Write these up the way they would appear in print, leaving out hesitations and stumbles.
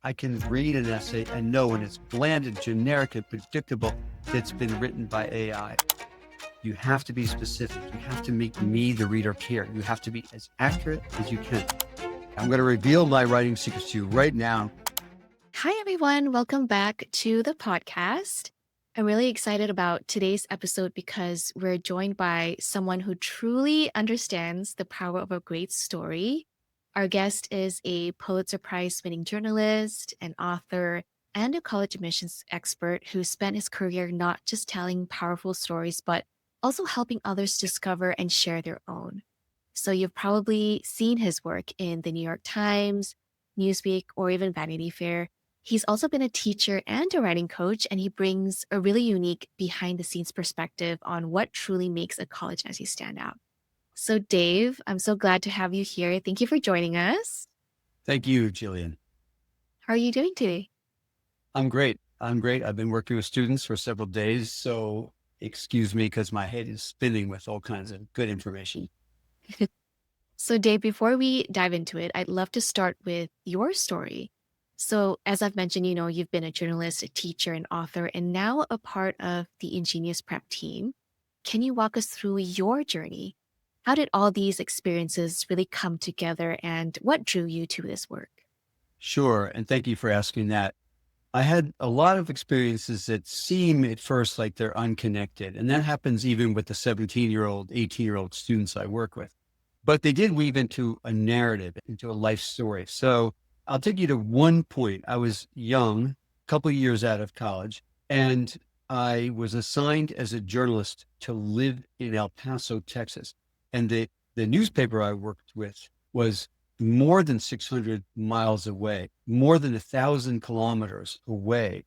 I can read an essay and know when it's bland and generic and predictable, it's been written by AI. You have to be specific. You have to make me, the reader, care. You have to be as accurate as you can. I'm going to reveal my writing secrets to you right now. Hi, everyone. Welcome back to the podcast. I'm really excited about today's episode because we're joined by someone who truly understands the power of a great story. Our guest is a Pulitzer Prize-winning journalist, an author, and a college admissions expert who spent his career not just telling powerful stories, but also helping others discover and share their own. So you've probably seen his work in the New York Times, Newsweek, or even Vanity Fair. He's also been a teacher and a writing coach, and he brings a really unique behind the scenes perspective on what truly makes a college essay stand out. So, Dave, I'm so glad to have you here. Thank you for joining us. Thank you, Jillian. How are you doing today? I'm great. I'm great. I've been working with students for several days, so excuse me because my head is spinning with all kinds of good information. So, Dave, before we dive into it, I'd love to start with your story. So, as I've mentioned, you've been a journalist, a teacher, an author, and now a part of the InGenius prep team. Can you walk us through your journey? How did all these experiences really come together, and what drew you to this work? Sure. And thank you for asking that. I had a lot of experiences that seem at first like they're unconnected. And that happens even with the 17-year-old, 18-year-old students I work with. But they did weave into a narrative, into a life story. So I'll take you to one point. I was young, a couple of years out of college, and I was assigned as a journalist to live in El Paso, Texas. And the newspaper I worked with was more than 600 miles away, more than 1,000 kilometers away.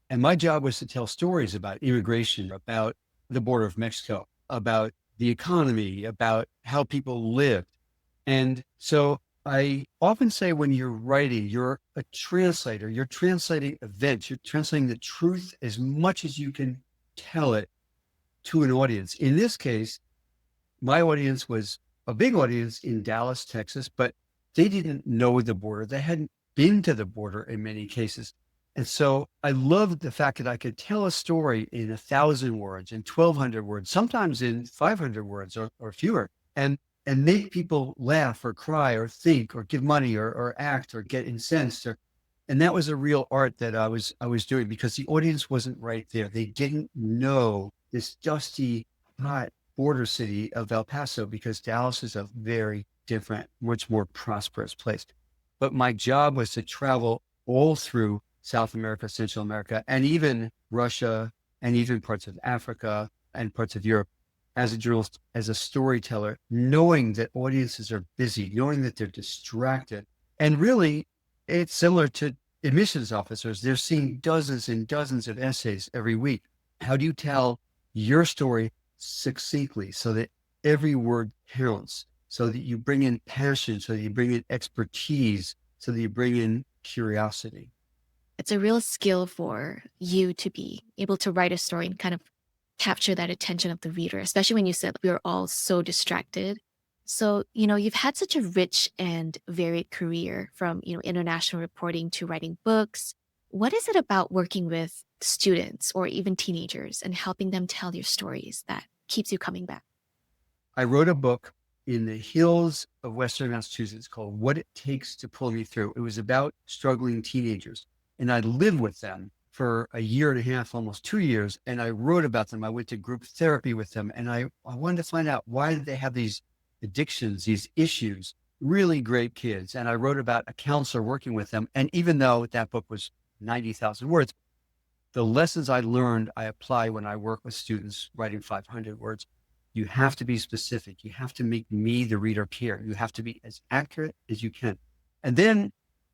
And my job was to tell stories about immigration, about the border of Mexico, about the economy, about how people lived. And so I often say when you're writing, you're a translator, you're translating events, you're translating the truth as much as you can tell it to an audience. In this case, my audience was a big audience in Dallas, Texas, but they didn't know the border. They hadn't been to the border in many cases. And so I loved the fact that I could tell a story in 1,000 words, in 1,200 words, sometimes in 500 words or fewer, and make people laugh or cry or think or give money or act or get incensed. And that was a real art that I was doing because the audience wasn't right there. They didn't know this dusty, hot border city of El Paso because Dallas is a very different, much more prosperous place. But my job was to travel all through South America, Central America, and even Russia, and even parts of Africa and parts of Europe as a journalist, as a storyteller, knowing that audiences are busy, knowing that they're distracted. And really, it's similar to admissions officers. They're seeing dozens and dozens of essays every week. How do you tell your story succinctly so that every word counts, so that you bring in passion, so that you bring in expertise, so that you bring in curiosity? It's a real skill for you to be able to write a story and kind of capture that attention of the reader, especially when you said we are all so distracted. So, you've had such a rich and varied career from, international reporting to writing books. What is it about working with students or even teenagers and helping them tell your stories that keeps you coming back? I wrote a book in the hills of Western Massachusetts called What It Takes to Pull Me Through. It was about struggling teenagers. And I lived with them for a year and a half, almost 2 years. And I wrote about them. I went to group therapy with them. And I wanted to find out, why did they have these addictions, these issues? Really great kids. And I wrote about a counselor working with them. And even though that book was 90,000 words, the lessons I learned, I apply when I work with students writing 500 words. You have to be specific. You have to make me, the reader, care. You have to be as accurate as you can. And then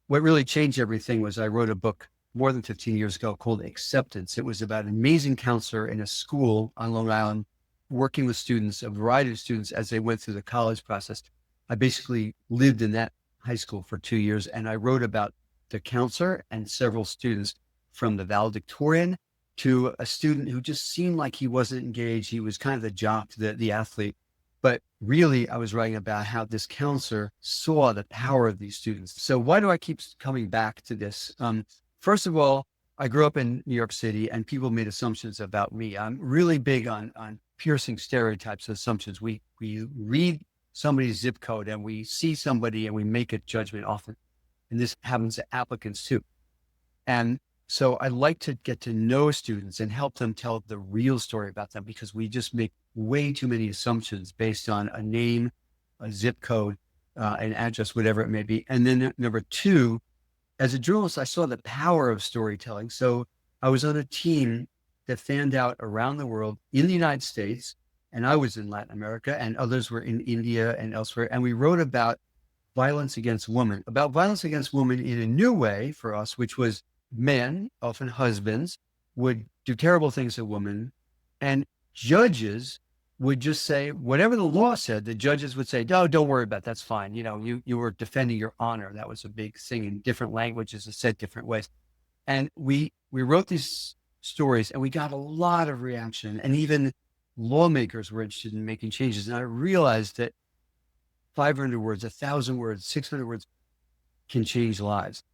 what really changed everything was I wrote a book more than 15 years ago called Acceptance. It was about an amazing counselor in a school on Long Island working with students, a variety of students as they went through the college process. I basically lived in that high school for 2 years, and I wrote about the counselor and several students, from the valedictorian to a student who just seemed like he wasn't engaged. He was kind of the jock, the athlete. But really, I was writing about how this counselor saw the power of these students. So why do I keep coming back to this? First of all, I grew up in New York City and people made assumptions about me. I'm really big on piercing stereotypes and assumptions. We read somebody's zip code and we see somebody and we make a judgment often. And this happens to applicants too. And so I like to get to know students and help them tell the real story about them, because we just make way too many assumptions based on a name, a zip code, an address, whatever it may be. And then number two, as a journalist, I saw the power of storytelling. So I was on a team that fanned out around the world in the United States, and I was in Latin America, and others were in India and elsewhere. And we wrote about violence against women, in a new way for us, which was men, often husbands, would do terrible things to women, and judges would just say whatever the law said. The judges would say, "No, don't worry about it. That's fine. You know, you were defending your honor." That was a big thing in different languages and said different ways. And we wrote these stories, and we got a lot of reaction, and even lawmakers were interested in making changes. And I realized that 500 words, 1,000 words, 600 words can change lives.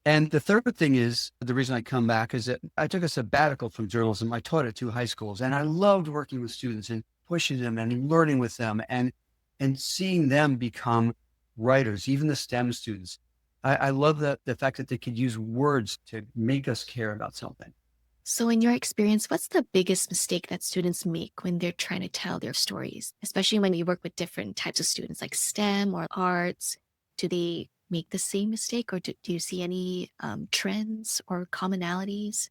And the third thing is, the reason I come back is that I took a sabbatical from journalism. I taught at 2 high schools, and I loved working with students and pushing them and learning with them and seeing them become writers, even the STEM students. I love the fact that they could use words to make us care about something. So, in your experience, what's the biggest mistake that students make when they're trying to tell their stories, especially when you work with different types of students like STEM or arts? Do they make the same mistake, or do you see any trends or commonalities?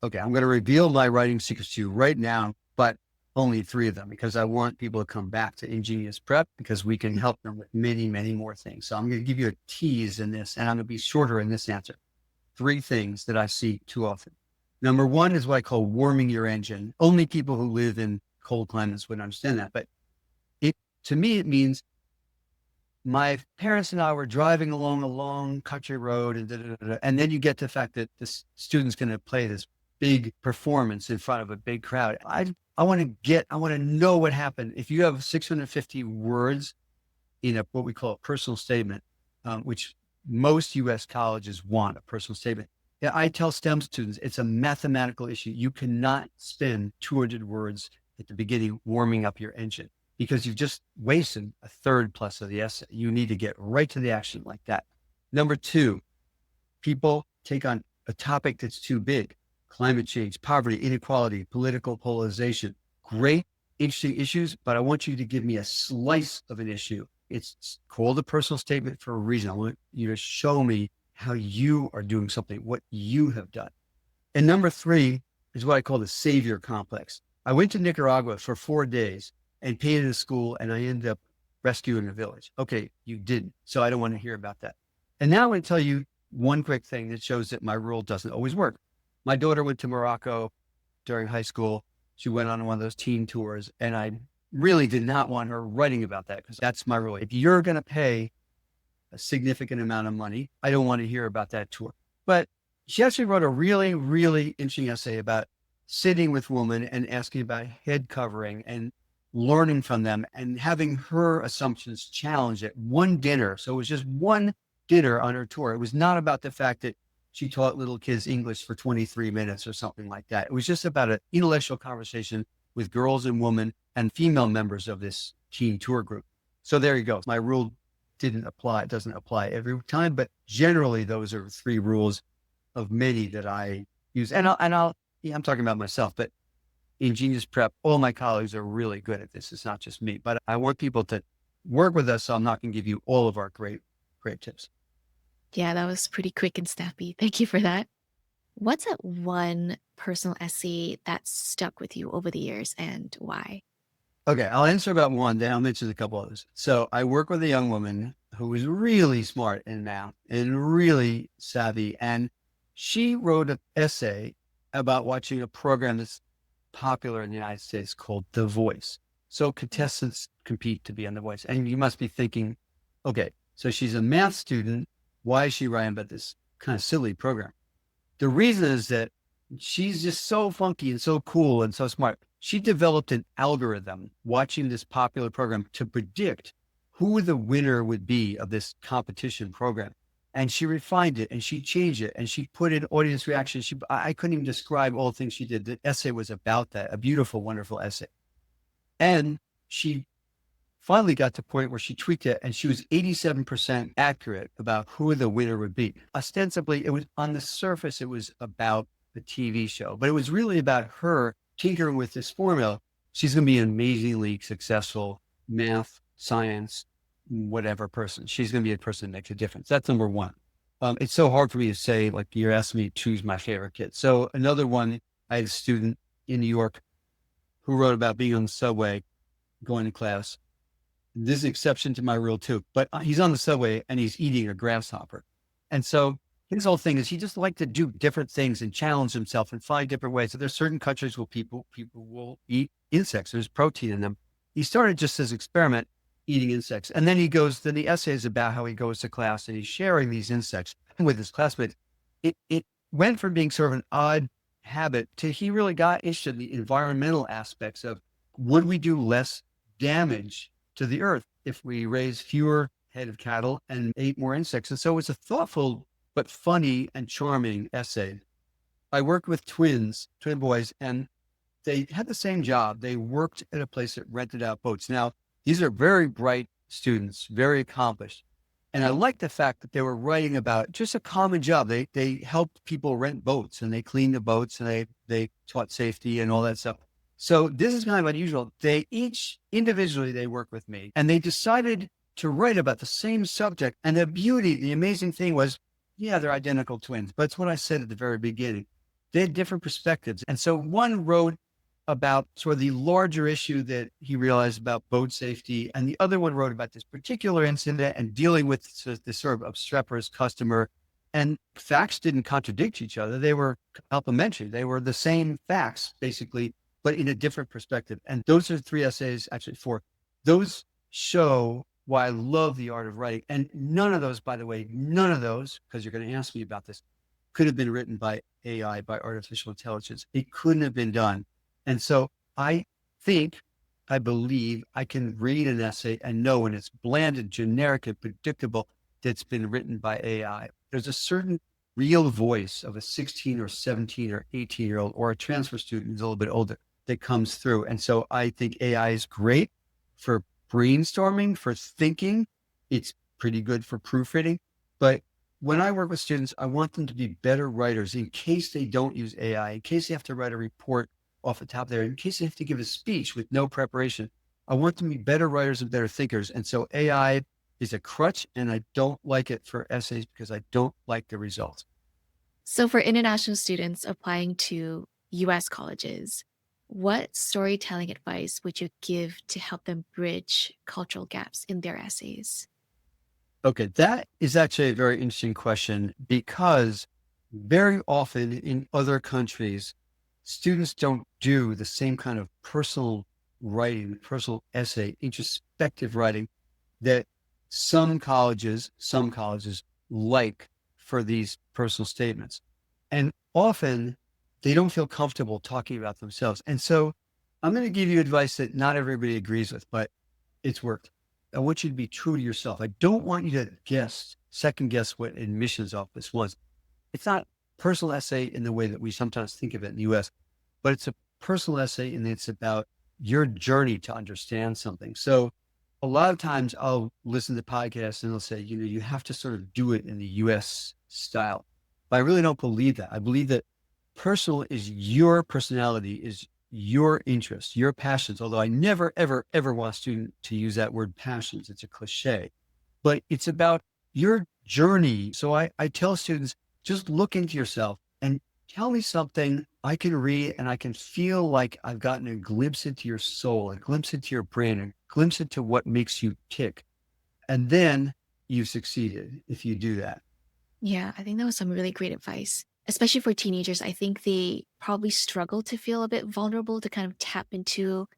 Okay, I'm going to reveal my writing secrets to you right now, but only 3 of them, because I want people to come back to InGenius Prep, because we can help them with many, many more things. So I'm going to give you a tease in this, and I'm going to be shorter in this answer. 3 things that I see too often. Number 1 is what I call warming your engine. Only people who live in cold climates would understand that. But to me, it means my parents and I were driving along a long country road, and then you get to the fact that this student's going to play this big performance in front of a big crowd. I want to know what happened. If you have 650 words in what we call a personal statement, which most US colleges want a personal statement. Yeah, I tell STEM students, it's a mathematical issue. You cannot spend 200 words at the beginning warming up your engine, because you've just wasted a third plus of the essay. You need to get right to the action like that. Number 2, people take on a topic that's too big: climate change, poverty, inequality, political polarization. Great, interesting issues, but I want you to give me a slice of an issue. It's called a personal statement for a reason. I want you to show me how you are doing something, what you have done. And number 3 is what I call the savior complex. I went to Nicaragua for 4 days and painted a school, and I ended up rescuing a village. Okay, you didn't. So I don't want to hear about that. And now I'm going to tell you one quick thing that shows that my rule doesn't always work. My daughter went to Morocco during high school. She went on one of those teen tours, and I really did not want her writing about that, because that's my rule. If you're going to pay a significant amount of money, I don't want to hear about that tour. But she actually wrote a really, really interesting essay about sitting with women and asking about head covering and learning from them and having her assumptions challenged at one dinner. So it was just one dinner on her tour. It was not about the fact that she taught little kids English for 23 minutes or something like that. It was just about an intellectual conversation with girls and women and female members of this teen tour group. So there you go. My rule didn't apply. It doesn't apply every time, but generally those are 3 rules of many that I use. And I'm talking about myself, but in Genius Prep, all my colleagues are really good at this. It's not just me, but I want people to work with us. So I'm not going to give you all of our great tips. Yeah, that was pretty quick and snappy. Thank you for that. What's that one personal essay that stuck with you over the years, and why? Okay, I'll answer about one, then I'll mention a couple others. So I work with a young woman who was really smart in math and really savvy. And she wrote an essay about watching a program that's popular in the United States called The Voice. So contestants compete to be on The Voice. And you must be thinking, okay, so she's a math student. Why is she writing about this kind of silly program? The reason is that she's just so funky and so cool and so smart. she developed an algorithm watching this popular program to predict who the winner would be of this competition program. And she refined it and she changed it and she put in audience reaction. I couldn't even describe all the things she did. The essay was about that, a beautiful, wonderful essay. And she finally got to the point where she tweaked it and she was 87% accurate about who the winner would be. Ostensibly, it was on the surface, it was about the TV show, but it was really about her tinkering with this formula. She's going to be an amazingly successful math, science, whatever person. She's going to be a person that makes a difference. That's number one. It's so hard for me to say, like you're asking me to choose my favorite kid. So another one, I had a student in New York who wrote about being on the subway, going to class. This is an exception to my rule too, but he's on the subway and he's eating a grasshopper. And so his whole thing is he just liked to do different things and challenge himself and find different ways. So there's certain countries where people will eat insects. There's protein in them. He started just as experiment eating insects. And then then the essay is about how he goes to class and he's sharing these insects with his classmates. It went from being sort of an odd habit to he really got interested in the environmental aspects of would we do less damage to the earth if we raised fewer head of cattle and ate more insects. And so it's a thoughtful but funny and charming essay. I worked with twin boys, and they had the same job. They worked at a place that rented out boats. Now, these are very bright students, very accomplished. And I liked the fact that they were writing about just a common job. They helped people rent boats and they cleaned the boats and they taught safety and all that stuff. So this is kind of unusual. They each individually, they work with me and they decided to write about the same subject. And the amazing thing was, yeah, they're identical twins, but it's what I said at the very beginning. They had different perspectives. And so one wrote about sort of the larger issue that he realized about boat safety. And the other one wrote about this particular incident and dealing with this sort of obstreperous customer. And facts didn't contradict each other. They were complementary. They were the same facts, basically, but in a different perspective. And those are 3 essays, actually 4. Those show why I love the art of writing. And none of those, by the way, because you're going to ask me about this, could have been written by AI, by artificial intelligence. It couldn't have been done. And so I believe I can read an essay and know when it's bland and generic and predictable that's been written by AI. There's a certain real voice of a 16 or 17 or 18-year-old or a transfer student who's a little bit older that comes through. And so I think AI is great for brainstorming, for thinking. It's pretty good for proofreading. But when I work with students, I want them to be better writers in case they don't use AI, in case they have to write a report off the top there, in case they have to give a speech with no preparation. I want them to be better writers and better thinkers. And so AI is a crutch, and I don't like it for essays because I don't like the results. So, for international students applying to US colleges, what storytelling advice would you give to help them bridge cultural gaps in their essays? Okay, that is actually a very interesting question because very often in other countries, students don't do the same kind of personal writing, personal essay, introspective writing that some colleges like for these personal statements. And often they don't feel comfortable talking about themselves. And so I'm going to give you advice that not everybody agrees with, but it's worked. I want you to be true to yourself. I don't want you to second guess what admissions office was. It's not personal essay in the way that we sometimes think of it in the US, but it's a personal essay and it's about your journey to understand something. So a lot of times I'll listen to podcasts and they'll say, you have to sort of do it in the US style. But I really don't believe that. I believe that personal is your personality, is your interests, your passions. Although I never, ever, ever want a student to use that word passions. It's a cliche, but it's about your journey. So I tell students, just look into yourself and tell me something I can read and I can feel like I've gotten a glimpse into your soul, a glimpse into your brain, a glimpse into what makes you tick. And then you've succeeded if you do that. Yeah, I think that was some really great advice, especially for teenagers. I think they probably struggle to feel a bit vulnerable to kind of tap into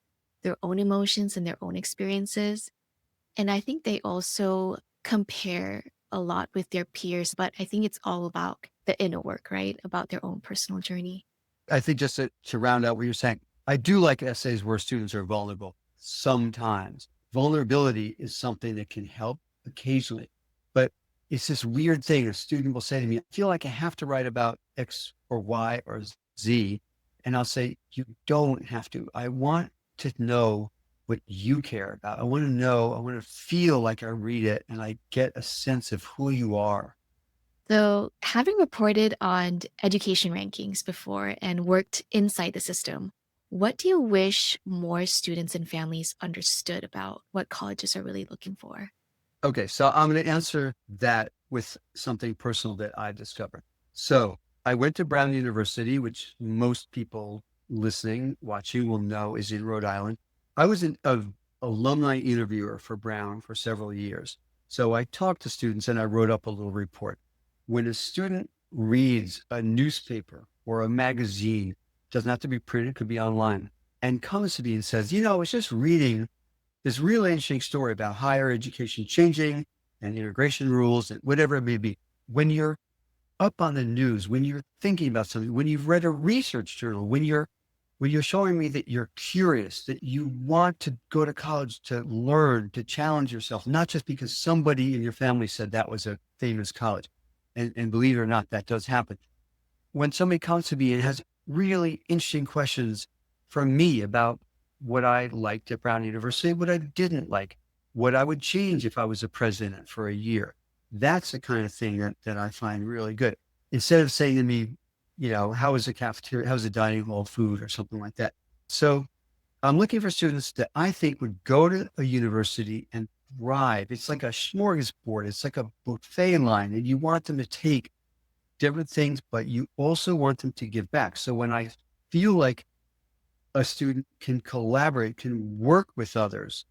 their own emotions and their own experiences. And I think they also compare a lot with their peers, but I think it's all about the inner work, right? About their own personal journey. I think just to round out what you're saying, I do like essays where students are vulnerable sometimes. Vulnerability is something that can help occasionally, but it's this weird thing. A student will say to me, I feel like I have to write about X or Y or Z. And I'll say, you don't have to. I want to know what you care about. I want to know, I want to feel like I read it and I get a sense of who you are. So, having reported on education rankings before and worked inside the system, what do you wish more students and families understood about what colleges are really looking for? Okay, so I'm going to answer that with something personal that I discovered. So I went to Brown University, which most people listening, watching will know is in Rhode Island. I was an alumni interviewer for Brown for several years. So I talked to students and I wrote up a little report. When a student reads a newspaper or a magazine, doesn't have to be printed, could be online, and comes to me and says, I was just reading this really interesting story about higher education changing and integration rules and whatever it may be. When you're up on the news, when you're thinking about something, when you've read a research journal, when you're showing me that you're curious, that you want to go to college to learn, to challenge yourself, not just because somebody in your family said that was a famous college. And believe it or not, that does happen. When somebody comes to me and has really interesting questions from me about what I liked at Brown University, what I didn't like, what I would change if I was a president for a year. That's the kind of thing that I find really good. Instead of saying to me, how was the cafeteria, how was the dining hall food or something like that. So I'm looking for students that I think would go to a university and thrive. It's like a smorgasbord. It's like a buffet line, and you want them to take different things, but you also want them to give back. So when I feel like a student can collaborate, can work with others.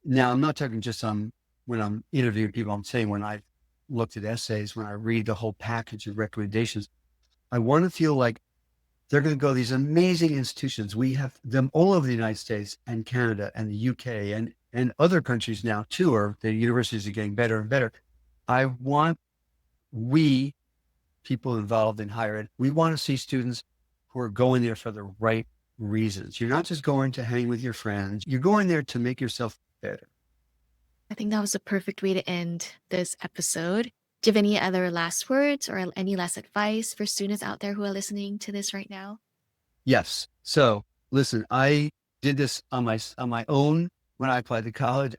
Now, I'm not talking just when I'm interviewing people, I'm saying when I've looked at essays, when I read the whole package of recommendations, I want to feel like they're going to go to these amazing institutions. We have them all over the United States and Canada and the UK and other countries now too, or the universities are getting better and better. I want we people involved in higher ed, we want to see students who are going there for the right reasons. You're not just going to hang with your friends. You're going there to make yourself better. I think that was a perfect way to end this episode. Do you have any other last words or any last advice for students out there who are listening to this right now? Yes. So listen, I did this on my own when I applied to college.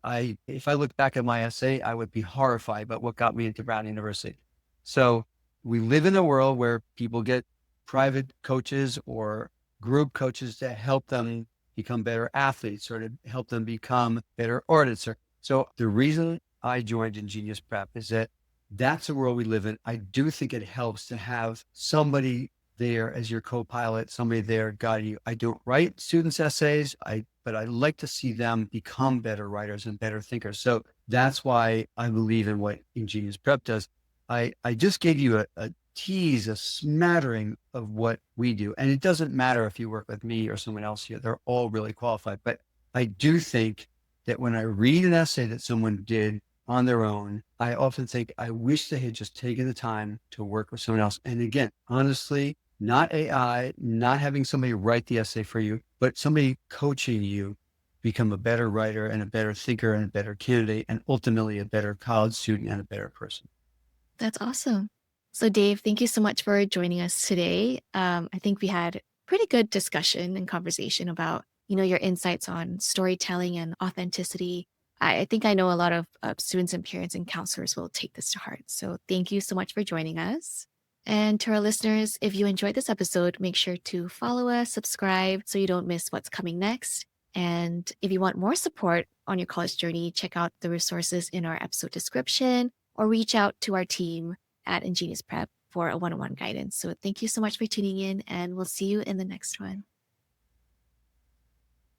If I look back at my essay, I would be horrified about what got me into Brown University. So we live in a world where people get private coaches or group coaches to help them become better athletes or to help them become better artists. So the reason I joined InGenius Prep is that that's the world we live in. I do think it helps to have somebody there as your co-pilot, somebody there guiding you. I don't write students' essays, but I like to see them become better writers and better thinkers. So that's why I believe in what InGenius Prep does. I just gave you a tease, a smattering of what we do. And it doesn't matter if you work with me or someone else here, they're all really qualified. But I do think that when I read an essay that someone did on their own, I often think, I wish they had just taken the time to work with someone else. And again, honestly, not AI, not having somebody write the essay for you, but somebody coaching you become a better writer and a better thinker and a better candidate, and ultimately a better college student and a better person. That's awesome. So, Dave, thank you so much for joining us today. I think we had pretty good discussion and conversation about, your insights on storytelling and authenticity. I think I know a lot of students and parents and counselors will take this to heart. So, thank you so much for joining us. And to our listeners, if you enjoyed this episode, make sure to follow us, subscribe so you don't miss what's coming next. And if you want more support on your college journey, check out the resources in our episode description or reach out to our team at InGenius Prep for a one-on-one guidance. So thank you so much for tuning in, and we'll see you in the next one.